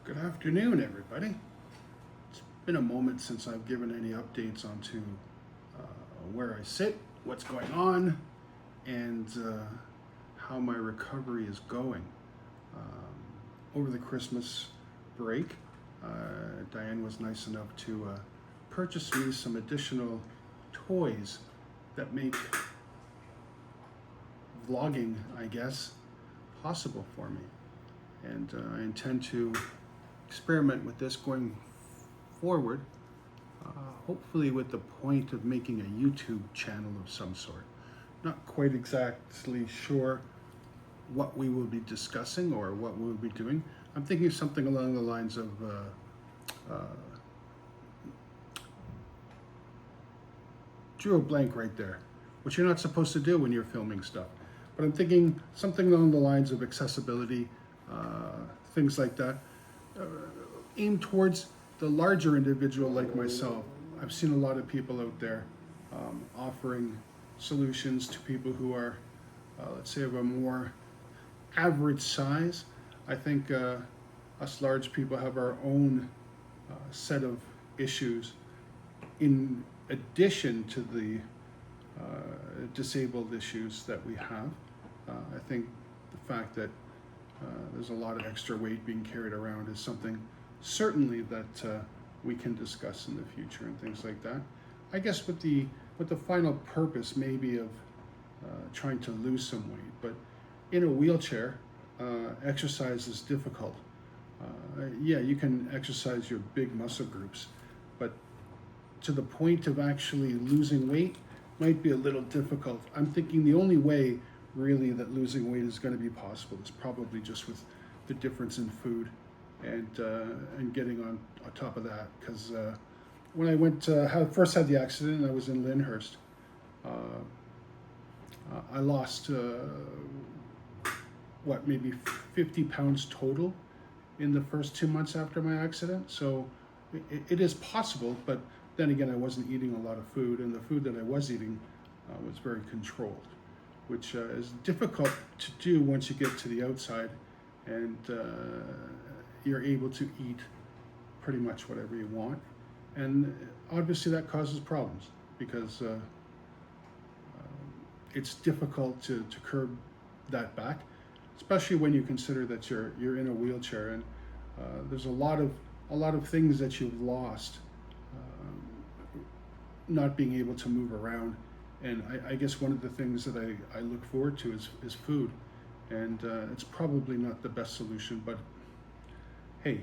Good afternoon, everybody. It's been a moment since I've given any updates onto where I sit, what's going on, and how my recovery is going. Over the Christmas break, Diane was nice enough to purchase me some additional toys that make vlogging, I guess, possible for me. And I intend to experiment with this going forward, hopefully with the point of making a YouTube channel of some sort. Not quite exactly sure what we will be discussing or what we'll be doing. I'm thinking something along the lines of drew a blank right there, which you're not supposed to do when you're filming stuff. But I'm thinking something along the lines of accessibility, things like that, aimed towards the larger individual like myself. I've seen a lot of people out there offering solutions to people who are, let's say, of a more average size. I think us large people have our own set of issues in addition to the disabled issues that we have. I think the fact that there's a lot of extra weight being carried around is something certainly that we can discuss in the future and things like that. I guess with the final purpose maybe of trying to lose some weight, but in a wheelchair, exercise is difficult. Yeah, you can exercise your big muscle groups, but to the point of actually losing weight might be a little difficult. I'm thinking the only way really that losing weight is going to be possible is probably just with the difference in food and getting on top of that. Because when I went first had the accident, I was in Lyndhurst. I lost maybe 50 pounds total in the first 2 months after my accident. So it is possible, but then again, I wasn't eating a lot of food, and the food that I was eating was very controlled, which is difficult to do once you get to the outside and you're able to eat pretty much whatever you want. And obviously that causes problems because it's difficult to curb that back, especially when you consider that you're in a wheelchair and there's a lot of things that you've lost, not being able to move around. And I guess one of the things that I look forward to is food. And it's probably not the best solution, but hey,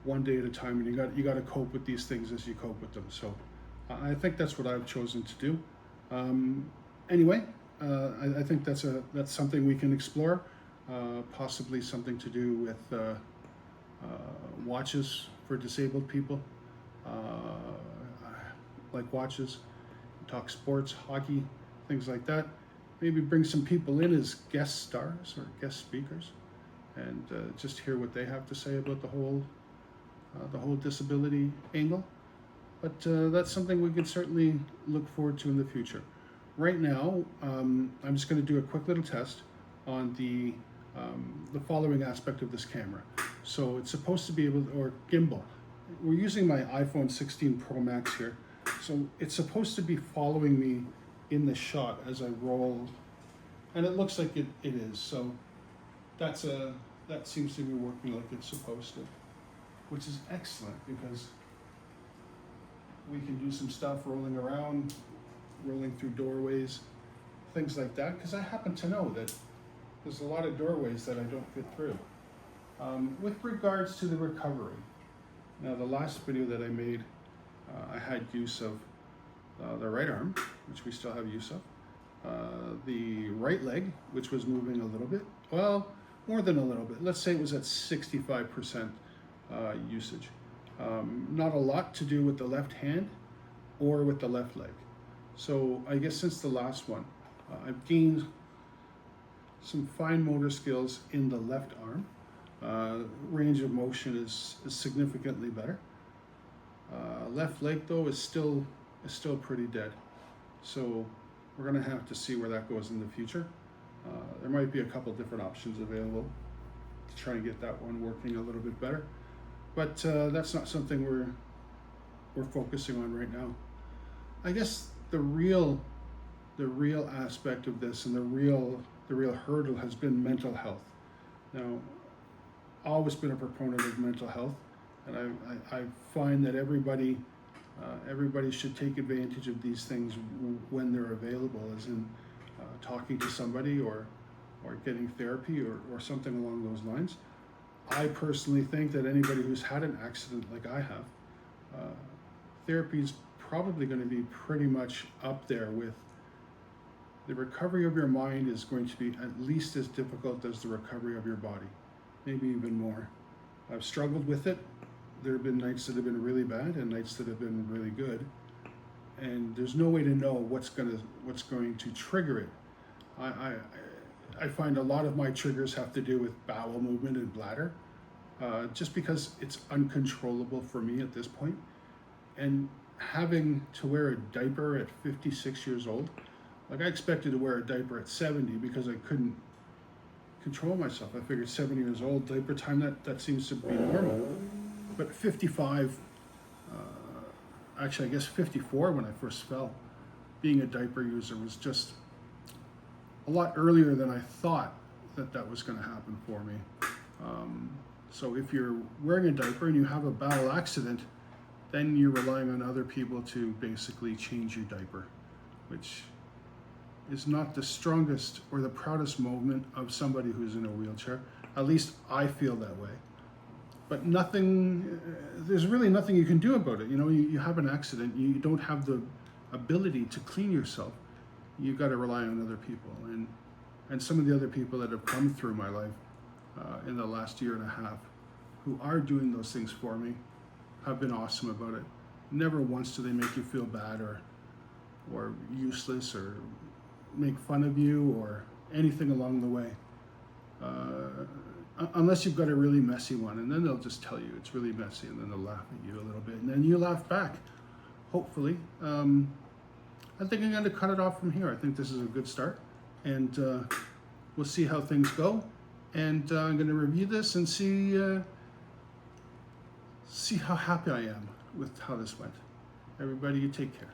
one day at a time, and you got to cope with these things as you cope with them. So I think that's what I've chosen to do. Anyway, I think that's something we can explore, possibly something to do with watches for disabled people. Like watches, talk sports, hockey, things like that. Maybe bring some people in as guest stars or guest speakers, and just hear what they have to say about the whole disability angle. But that's something we can certainly look forward to in the future. Right now, I'm just going to do a quick little test on the following aspect of this camera. So it's supposed to be able to, or gimbal. We're using my iPhone 16 Pro Max here. So it's supposed to be following me in the shot as I roll, and it looks like it is. So that seems to be working like it's supposed to, which is excellent because we can do some stuff rolling around, rolling through doorways, things like that, because I happen to know that there's a lot of doorways that I don't fit through. With regards to the recovery, now the last video that I made, I had use of the right arm, which we still have use of, the right leg, which was moving a little bit, well, more than a little bit. Let's say it was at 65% usage. Not a lot to do with the left hand or with the left leg. So I guess since the last one, I've gained some fine motor skills in the left arm. Range of motion is significantly better. Left leg though is still pretty dead. So we're gonna have to see where that goes in the future. There might be a couple different options available to try and get that one working a little bit better. But that's not something we're focusing on right now. I guess the real aspect of this and the real hurdle has been mental health. Now, I've always been a proponent of mental health, and I find that everybody should take advantage of these things when they're available, as in talking to somebody or getting therapy or something along those lines. I personally think that anybody who's had an accident like I have, therapy is probably going to be pretty much up there with the recovery of your mind is going to be at least as difficult as the recovery of your body, maybe even more. I've struggled with it. There have been nights that have been really bad and nights that have been really good, and there's no way to know what's going to trigger it. I find a lot of my triggers have to do with bowel movement and bladder, just because it's uncontrollable for me at this point. And having to wear a diaper at 56 years old, like I expected to wear a diaper at 70 because I couldn't control myself. I figured 70 years old, diaper time, that seems to be normal. But 55, actually I guess 54 when I first fell, being a diaper user was just a lot earlier than I thought that was going to happen for me. So if you're wearing a diaper and you have a bowel accident, then you're relying on other people to basically change your diaper, which is not the strongest or the proudest moment of somebody who's in a wheelchair. At least I feel that way. But there's really nothing you can do about it. You know, you have an accident, you don't have the ability to clean yourself. You got to rely on other people. And some of the other people that have come through my life in the last year and a half who are doing those things for me have been awesome about it. Never once do they make you feel bad or useless or make fun of you or anything along the way. Unless you've got a really messy one, and then they'll just tell you it's really messy, and then they'll laugh at you a little bit, and then you laugh back, hopefully. I think I'm going to cut it off from here. I think this is a good start, and we'll see how things go. And I'm going to review this and see how happy I am with how this went. Everybody, you take care.